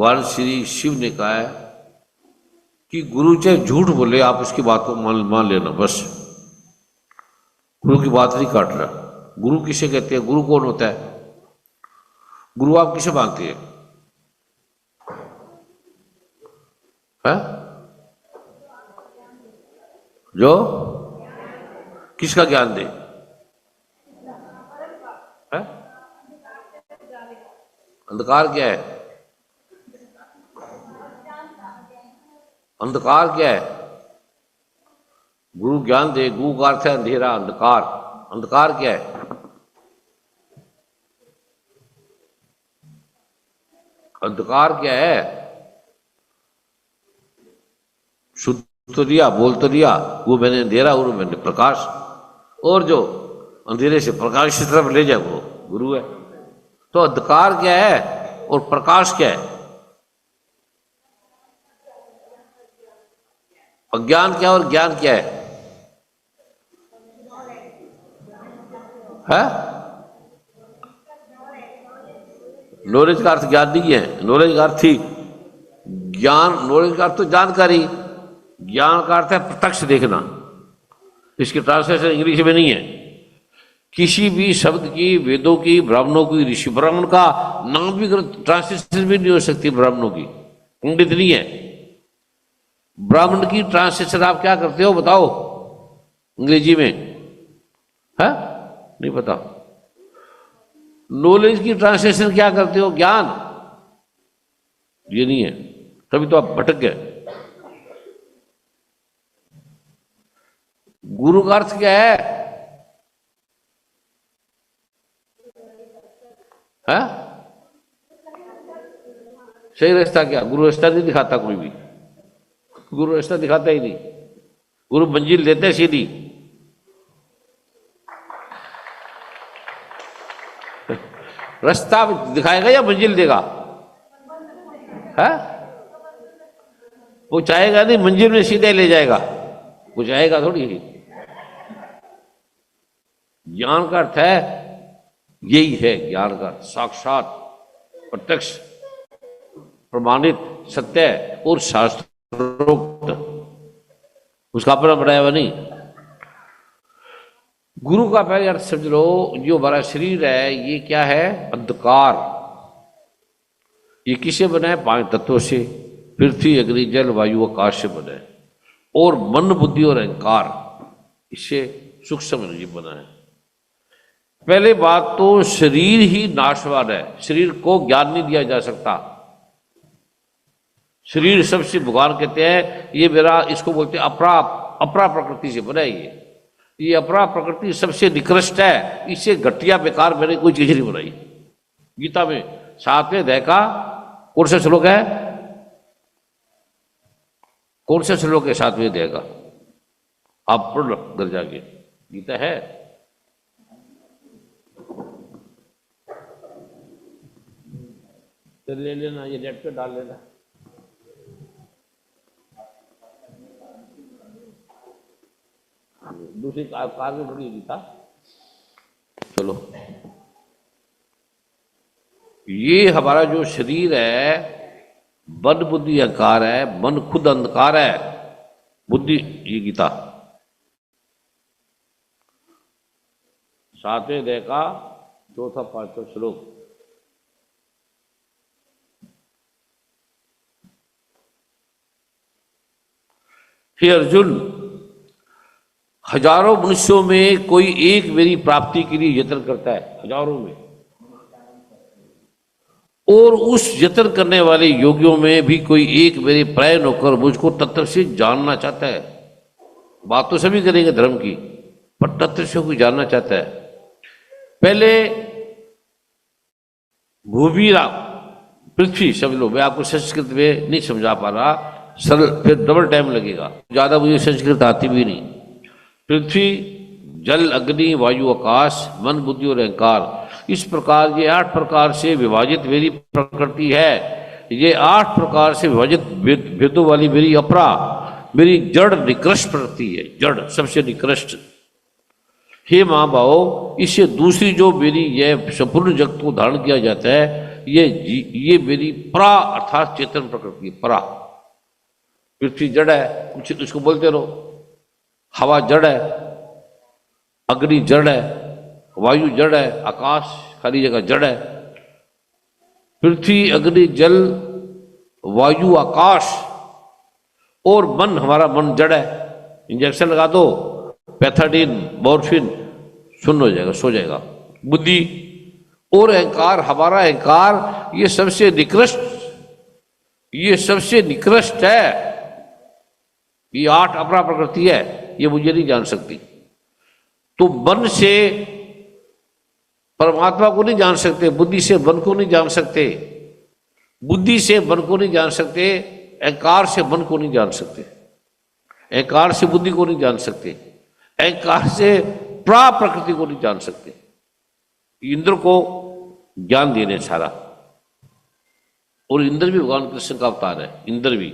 भगवान श्री शिव ने कहा है कि गुरु चाहे झूठ बोले आप उसकी बात को मान लेना, बस गुरु की बात नहीं काट रहा। गुरु किसे कहते हैं? गुरु कौन होता है? गुरु आप किसे मानते हैं? है? जो किसका ज्ञान दे? है? अंधकार क्या है? अंधकार क्या है? गुरु ज्ञान दे, गुरु का अर्थ है अंधेरा, अंधकार। अंधकार क्या है? अंधकार क्या है? शुद्ध तो दिया, बोल तो दिया, वो मैंने अंधेरा और मैंने प्रकाश, और जो अंधेरे से प्रकाश की तरफ ले जाए वो गुरु है। तो अंधकार क्या है और प्रकाश क्या है? अज्ञान क्या और ज्ञान क्या है? नॉलेज का अर्थ ज्ञान नहीं है, नॉलेज का अर्थ ही ज्ञान। नॉलेज का अर्थ तो जानकारी, ज्ञान का अर्थ है प्रत्यक्ष देखना। इसकी ट्रांसलेशन इंग्लिश में नहीं है। किसी भी शब्द की, वेदों की, ब्राह्मणों की, ऋषि ब्राह्मण का नाम भी ट्रांसलेशन भी नहीं हो सकती ब्राह्मणों की, पंडित नहीं है। ब्राह्मण की ट्रांसलेशन आप क्या करते हो बताओ अंग्रेजी में? है नहीं पता। नॉलेज की ट्रांसलेशन क्या करते हो? ज्ञान। ये नहीं है, तभी तो आप भटक गए। गुरु का अर्थ क्या है? सही रास्ता क्या? गुरु रास्ता नहीं दिखाता कोई भी, गुरु रास्ता दिखाता ही नहीं। गुरु मंजिल देते हैं सीधी। रास्ता दिखाएगा या मंजिल देगा? है? वो चाहेगा नहीं, मंजिल में सीधे ले जाएगा, वो चाहेगा थोड़ी। ज्ञान का अर्थ है, यही है ज्ञान का साक्षात, प्रत्यक्ष, प्रमाणित, सत्य और शास्त्रोक्त, उसका अपना बनाया हुआ नहीं। गुरु का पहले अर्थ समझ लो, जो हमारा शरीर है ये क्या है? अंधकार। ये किसे बना है? 5 तत्वों से, पृथ्वी, अग्नि, जल, वायु, आकाश से बना है। और मन, बुद्धि और अहंकार, इससे सूक्ष्म एनर्जी बना है। पहले बात तो शरीर ही नाशवान है, शरीर को ज्ञान नहीं दिया जा सकता। शरीर सबसे, भगवान कहते हैं ये मेरा, इसको बोलते हैं अपरा प्रकृति से बना है। ये अपरा प्रकृति सबसे निकृष्ट है, इससे घटिया बेकार मैंने कोई चीज नहीं बनाई। गीता में 7वें अध्याय का कौन सा श्लोक है? कौन सा श्लोक है 7वें अध्याय का? आप पढ़ लो घर जाके, गीता है। ले लेना, ये नेट पे डाल लेना। दूसरी कार में थोड़ी गीता। चलो, ये हमारा जो शरीर है, मन, बुद्धि, अहंकार है। मन खुद अंधकार है, बुद्धि, ये गीता 7वें अध्याय का 4था 5वां श्लोक। हे अर्जुन, हजारों मनुष्यों में कोई एक मेरी प्राप्ति के लिए यत्न करता है, हजारों में, और उस यत्न करने वाले योगियों में भी कोई एक मेरे प्रयन होकर मुझको तत्व से जानना चाहता है। बात तो सभी करेंगे धर्म की, पर तत्व से कोई जानना चाहता है। पहले भूमि, पृथ्वी समझ लो। मैं आपको संस्कृत में नहीं समझा पा रहा, सरल, फिर डबल टाइम लगेगा, ज्यादा मुझे संस्कृत आती भी नहीं। पृथ्वी, जल, अग्नि, वायु, आकाश, मन, बुद्धि और अहंकार, इस प्रकार ये 8 प्रकार से विभाजित मेरी प्रकृति है। ये 8 प्रकार से विभाजित भेदों वाली मेरी अपरा, मेरी जड़ निकृष्ट प्रकृति है, जड़ सबसे निकृष्ट। हे महाभाव, इससे दूसरी जो मेरी यह संपूर्ण जगत को धारण किया जाता है, ये मेरी परा अर्थात चेतन प्रकृति है, परा। पृथ्वी जड़ है, कुछ उसको बोलते रहो। हवा जड़ है, अग्नि जड़ है, वायु जड़ है, आकाश खाली जगह जड़ है। पृथ्वी, अग्नि, जल, वायु, आकाश और मन, हमारा मन जड़ है। इंजेक्शन लगा दो, पैथाडीन, मॉर्फिन, सुन्न हो जाएगा, सो जाएगा। बुद्धि और अहंकार, हमारा अहंकार ये सबसे निकृष्ट है। ये 8 अपरा प्रकृति है, ये मुझे नहीं जान सकती। तो मन से परमात्मा को नहीं जान सकते, बुद्धि से मन को नहीं जान सकते, बुद्धि से मन को नहीं जान सकते, अहंकार से मन को नहीं जान सकते, अहंकार से बुद्धि को नहीं जान सकते, अहंकार से प्रा प्रकृति को नहीं जान सकते। इंद्र को ज्ञान देने सारा, और इंद्र भी भगवान कृष्ण का अवतार है। इंद्र भी